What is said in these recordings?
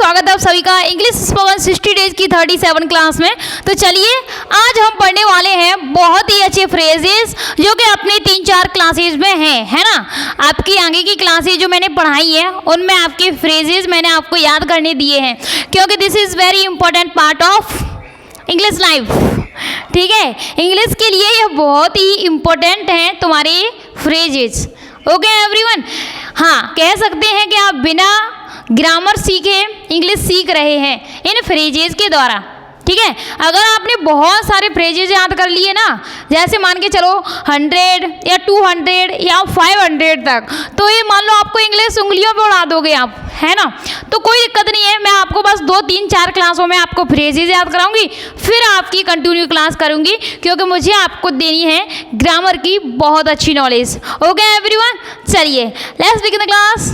स्वागत है आप सभी का इंग्लिश स्पोकन 60 डेज की 37 क्लास में। तो चलिए आज हम पढ़ने वाले हैं बहुत ही अच्छे फ्रेजेस जो कि अपने 3-4 क्लासेज में हैं, है ना। आपकी आगे की क्लासेज जो मैंने पढ़ाई है उनमें आपके फ्रेजेस मैंने आपको याद करने दिए हैं, क्योंकि this is very important part of English life. ठीक है, इंग्लिश के लिए यह बहुत ही इम्पोर्टेंट है तुम्हारे फ्रेजेस। ओके एवरीवन, हाँ कह सकते हैं कि आप बिना ग्रामर सीखे इंग्लिश सीख रहे हैं इन फ्रेजेस के द्वारा। ठीक है, अगर आपने बहुत सारे फ्रेजेस याद कर लिए ना, जैसे मान के चलो 100 या 200 या 500 तक, तो ये मान लो आपको इंग्लिश उंगलियों पे उड़ा दोगे आप, है ना। तो कोई दिक्कत नहीं है, मैं आपको बस 2-3-4 क्लासों में आपको फ्रेजेस याद कराऊंगी, फिर आपकी कंटिन्यू क्लास करूंगी, क्योंकि मुझे आपको देनी है ग्रामर की बहुत अच्छी नॉलेज। ओके एवरीवन, चलिए let's begin the class.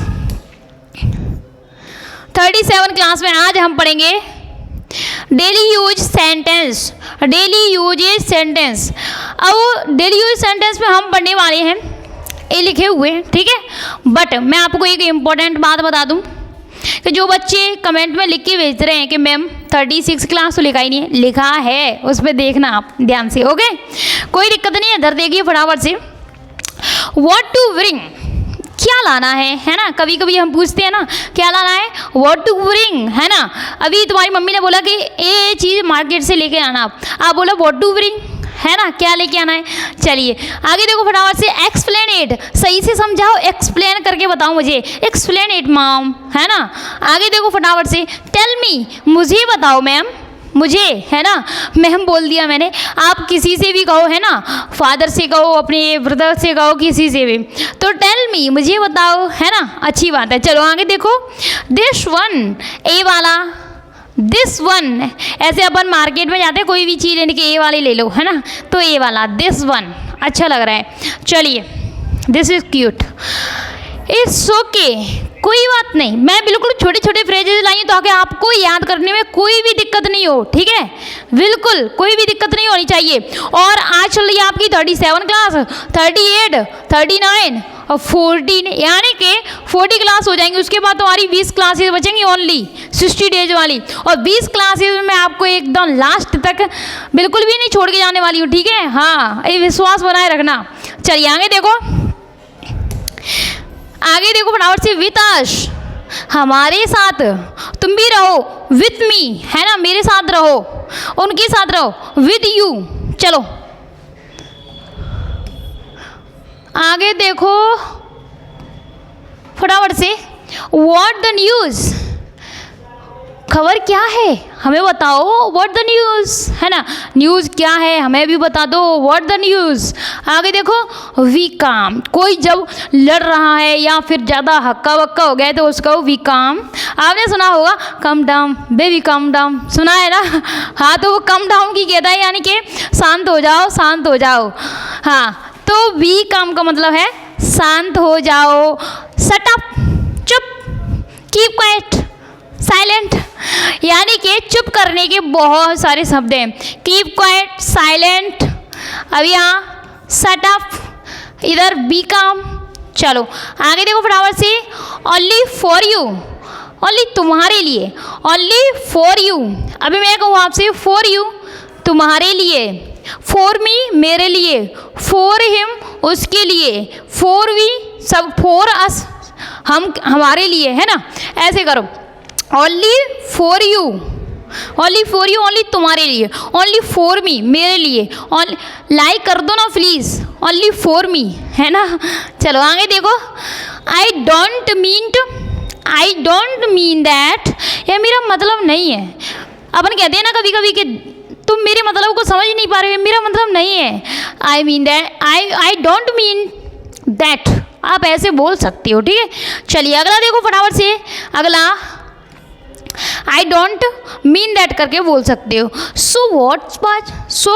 37 class में आज हम पढ़ेंगे daily use sentence. Daily usages sentence, अब डेली यूज सेंटेंस में हम पढ़ने वाले हैं ये लिखे हुए हैं, ठीक है। बट मैं आपको एक इम्पॉर्टेंट बात बता दूं कि जो बच्चे कमेंट में लिख के भेज रहे हैं कि मैम 36 क्लास तो लिखा ही नहीं है, लिखा है, उस पर देखना आप ध्यान से। ओके, कोई दिक्कत नहीं है, इधर देखिए फटाफट से। व्हाट टू ब्रिंग, क्या लाना है ना। कभी कभी हम पूछते हैं ना क्या लाना है, व्हाट टू ब्रिंग, है ना। अभी तुम्हारी मम्मी ने बोला कि ये चीज़ मार्केट से लेके आना, आप बोला व्हाट टू ब्रिंग, है ना, क्या लेके आना है। चलिए आगे देखो फटाफट से। एक्सप्लेन इट, सही से समझाओ, एक्सप्लेन करके बताओ मुझे, एक्सप्लेन इट मॉम, है ना। आगे देखो फटाफट से। टेल मी, मुझे बताओ मैम, मुझे, है ना। मैम बोल दिया मैंने, आप किसी से भी कहो, है ना, फादर से कहो, अपने ब्रदर से कहो, किसी से भी, तो टेल मी, मुझे बताओ, है ना, अच्छी बात है। चलो आगे देखो। दिस वन, ए वाला, दिस वन, ऐसे अपन मार्केट में जाते हैं कोई भी चीज़ लेने के ए वाले ले लो, है ना, तो ए वाला दिस वन अच्छा लग रहा है। चलिए this is cute, it's okay, कोई बात नहीं। मैं बिल्कुल छोटे छोटे फ्रेजेस लाई ताकि आपको याद करने में कोई भी दिक्कत नहीं हो, ठीक है, बिल्कुल कोई भी दिक्कत नहीं होनी चाहिए। और आज चल रही है आपकी 37 क्लास, 38, 39 और 14, यानी कि 40 क्लास हो जाएंगी। उसके बाद तुम्हारी 20 क्लासेज बचेंगी ओनली 60 डेज वाली, और 20 क्लासेज में आपको एकदम लास्ट तक बिल्कुल भी नहीं छोड़ के जाने वाली हूँ, ठीक है। हाँ, ये विश्वास बनाए रखना। चलिए आगे देखो, आगे देखो फटाफट से। विथ अस, हमारे साथ, तुम भी रहो, विथ मी, है ना, मेरे साथ रहो, उनके साथ रहो, विद यू। चलो आगे देखो फटाफट से। व्हाट द न्यूज़, खबर क्या है हमें बताओ, व्हाट द न्यूज़, है ना, न्यूज़ क्या है हमें भी बता दो, व्हाट द न्यूज़। आगे देखो। वी काम, कोई जब लड़ रहा है या फिर ज़्यादा हक्का बक्का हो गया तो उसका वी काम, आपने सुना होगा come down baby come down, सुना है ना। हाँ, तो वो कम डाउन की कहता है, यानी कि शांत हो जाओ, शांत हो जाओ। हाँ, तो वी काम का मतलब है शांत हो जाओ, शट अप, चुप, कीप क्वाइट, साइलेंट, यानी कि चुप करने के बहुत सारे शब्द हैं। कीप क्वाइट, साइलेंट, अब यहाँ शट अप, इधर बी काम। चलो आगे देखो फटाफट से। ओनली फॉर यू, ओनली तुम्हारे लिए, ओनली फॉर यू। अभी मैं कहूँ आपसे फॉर यू, तुम्हारे लिए, फॉर मी, मेरे लिए, फॉर हिम, उसके लिए, फॉर वी, सब, फॉर अस, हम, हमारे लिए, है ना। ऐसे करो, only for you, only for you, only तुम्हारे लिए, ओनली फॉर मी, मेरे लिए, ओनली, लाइक कर दो ना प्लीज़, ओनली फॉर मी, है ना। चलो आगे देखो। I don't mean to, I don't mean that, यह मेरा मतलब नहीं है। अपन कहते हैं ना कभी कभी कि तुम मेरे मतलब को समझ नहीं पा रहे हो, मेरा मतलब नहीं है। I mean that, I don't mean that, आप ऐसे बोल सकते हो, ठीक है। चलिए अगला देखो फटाफट से। अगला आई डोंट मीन दैट करके बोल सकते हो। So what was, so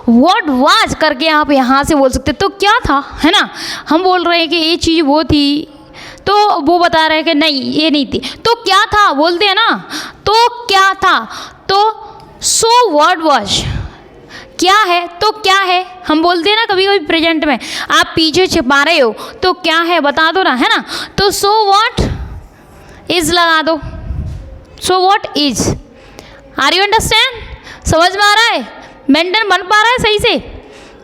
what was करके आप यहाँ से बोल सकते हो, तो क्या था, है ना। हम बोल रहे हैं कि ये चीज़ वो थी, तो वो बता रहे हैं कि नहीं ये नहीं थी, तो क्या था बोलते हैं ना, तो क्या था, तो सो व्हाट वाज, क्या है तो क्या है, हम बोलते हैं ना कभी कभी प्रेजेंट में, आप पीछे छिपा रहे हो तो क्या है बता दो ना, है ना। तो सो व्हाट इज लगा दो, so what is, are you understand, समझ में आ रहा है, मेंटेन बन पा रहा है सही से,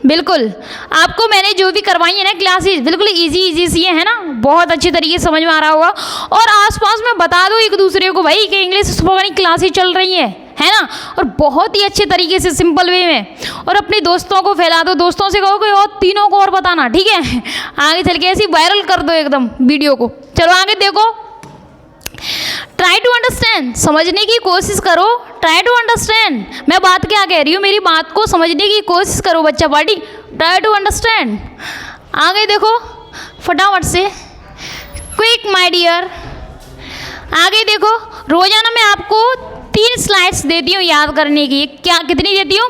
बिल्कुल। आपको मैंने जो भी करवाई है ना क्लासेस, बिल्कुल इजी सी है ना, बहुत अच्छे तरीके से समझ में आ रहा होगा। और आसपास में बता दो एक दूसरे को भाई कि इंग्लिश स्पोकन क्लासेस चल रही है ना, और बहुत ही अच्छे तरीके से सिंपल वे में, और अपने दोस्तों को फैला दो, दोस्तों से कहो कि और तीनों को और बताना, ठीक है, आगे चल के ऐसी वायरल कर दो एकदम वीडियो को। चलो आगे देखो, ट्राई टू अंडरस्टैंड, समझने की कोशिश करो, ट्राई टू अंडरस्टैंड, मैं बात क्या कह रही हूँ, मेरी बात को समझने की कोशिश करो बच्चा पार्टी, ट्राई टू अंडरस्टैंड। आगे देखो फटाफट से, क्विक माय डियर, आगे देखो, रोजाना मैं आपको 3 स्लाइड्स देती हूँ याद करने की, क्या कितनी देती हूँ,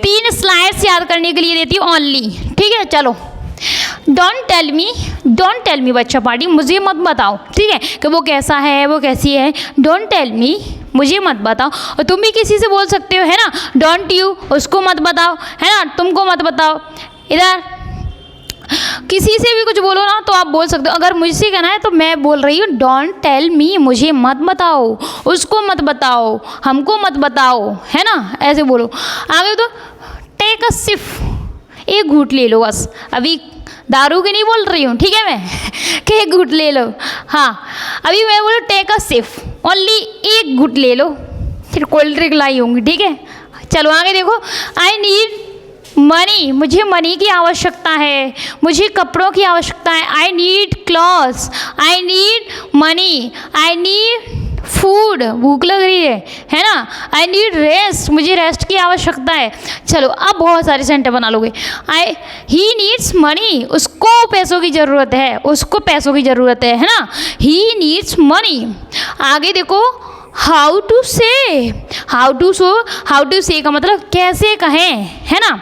3 स्लाइड्स याद करने के लिए देती हूँ ओनली, ठीक है। चलो, डोंट टेल मी बच्चा पार्टी, मुझे मत बताओ, ठीक है, कि वो कैसा है, वो कैसी है, डोंट टेल मी, मुझे मत बताओ। और तुम भी किसी से बोल सकते हो, है ना, डोंट यू, उसको मत बताओ, है ना, तुमको मत बताओ, इधर किसी से भी कुछ बोलो ना तो आप बोल सकते हो। अगर मुझसे कहना है तो मैं बोल रही हूँ डोंट टेल मी, मुझे मत बताओ, उसको मत बताओ, हमको मत बताओ, है ना, ऐसे बोलो। आगे तो टेक अ सिप, एक घूंट ले लो बस, अभी दारू की नहीं बोल रही हूँ, ठीक है, मैं कि एक घूंट ले लो, हाँ, अभी मैं बोलूँ टेक अ सिप, ओनली एक घूंट ले लो, फिर कोल्ड ड्रिंक लाई होंगी, ठीक है। चलो आगे देखो, आई नीड मनी, मुझे मनी की आवश्यकता है, मुझे कपड़ों की आवश्यकता है, I need clothes, I need money, I need food, भूख लग रही है ना, आई नीड रेस्ट, मुझे रेस्ट की आवश्यकता है। चलो अब बहुत सारे सेंटेंस बना लोगे। ही नीड्स मनी, उसको पैसों की ज़रूरत है, उसको पैसों की ज़रूरत है ना, ही नीड्स मनी। आगे देखो, हाउ टू से का मतलब कैसे कहें, है ना,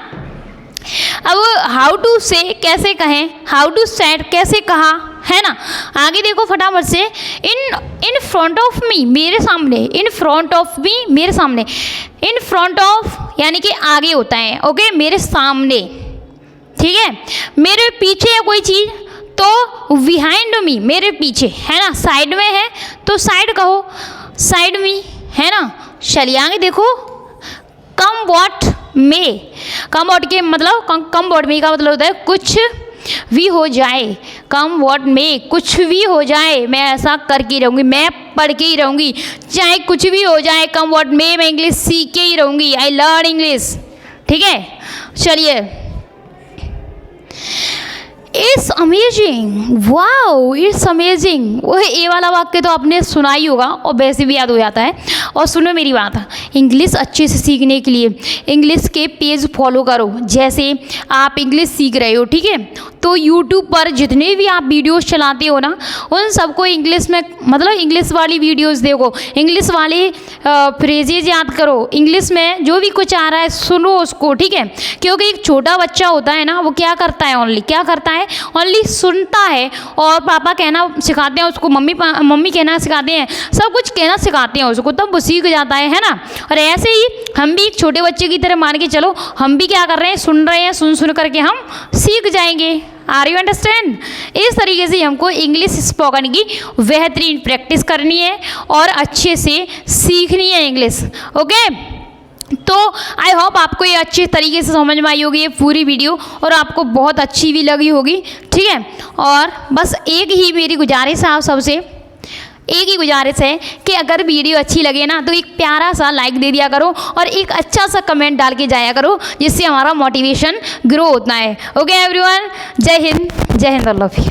अब हाउ टू से कैसे कहें, हाउ टू सेड कैसे कहा, है ना। आगे देखो फटाफट से, इन फ्रंट ऑफ मी, मेरे सामने, इन फ्रंट ऑफ मी, मेरे सामने, इन फ्रंट ऑफ यानी कि आगे होता है, ओके, मेरे सामने, ठीक है। मेरे पीछे है कोई चीज़ तो बिहाइंड मी, मेरे पीछे, है ना, साइड में है तो साइड कहो, साइड मी, है ना। चलिए आगे देखो, कम वॉट में, कम वॉट के मतलब, कम वॉट में का मतलब होता है कुछ भी हो जाए, कम वॉट में कुछ भी हो जाए, मैं ऐसा करके रहूँगी, मैं पढ़ के ही रहूँगी, चाहे कुछ भी हो जाए, कम वॉट में मैं इंग्लिश सीख के ही रहूँगी, आई लर्न इंग्लिश, ठीक है। चलिए, it's amazing, wow it's amazing, वो ए वाला वाक्य तो आपने सुना ही होगा और वैसे भी याद हो जाता है। और सुनो मेरी बात, इंग्लिश अच्छे से सीखने के लिए इंग्लिश के पेज फॉलो करो, जैसे आप इंग्लिश सीख रहे हो, ठीक है, तो यूट्यूब पर जितने भी आप वीडियोस चलाते हो ना, उन सबको इंग्लिश में, मतलब इंग्लिश वाली वीडियोस देखो, इंग्लिश वाले फ्रेजेज याद करो, इंग्लिश में जो भी कुछ आ रहा है सुनो उसको, ठीक है। क्योंकि एक छोटा बच्चा होता है ना, वो क्या करता है, ओनली सुनता है, और पापा कहना सिखाते हैं उसको, मम्मी कहना सिखाते हैं, सब कुछ कहना सिखाते हैं उसको, तब वो सीख जाता है ना। और ऐसे ही हम भी एक छोटे बच्चे की तरह मान के चलो, हम भी क्या कर रहे हैं, सुन रहे हैं, सुन करके हम सीख जाएंगे। Are you understand? इस तरीके से हमको इंग्लिश स्पोकन की बेहतरीन प्रैक्टिस करनी है और अच्छे से सीखनी है इंग्लिश, ओके। तो आई होप आपको ये अच्छे तरीके से समझ में आई होगी ये पूरी वीडियो, और आपको बहुत अच्छी भी लगी होगी, ठीक है। और बस एक ही मेरी गुजारिश है आप सबसे, एक ही गुजारिश है कि अगर वीडियो अच्छी लगे ना तो एक प्यारा सा लाइक दे दिया करो और एक अच्छा सा कमेंट डाल के जाया करो, जिससे हमारा मोटिवेशन ग्रो होता है। ओके एवरीवन, जय हिंद, जय हिंद, आई लव यू।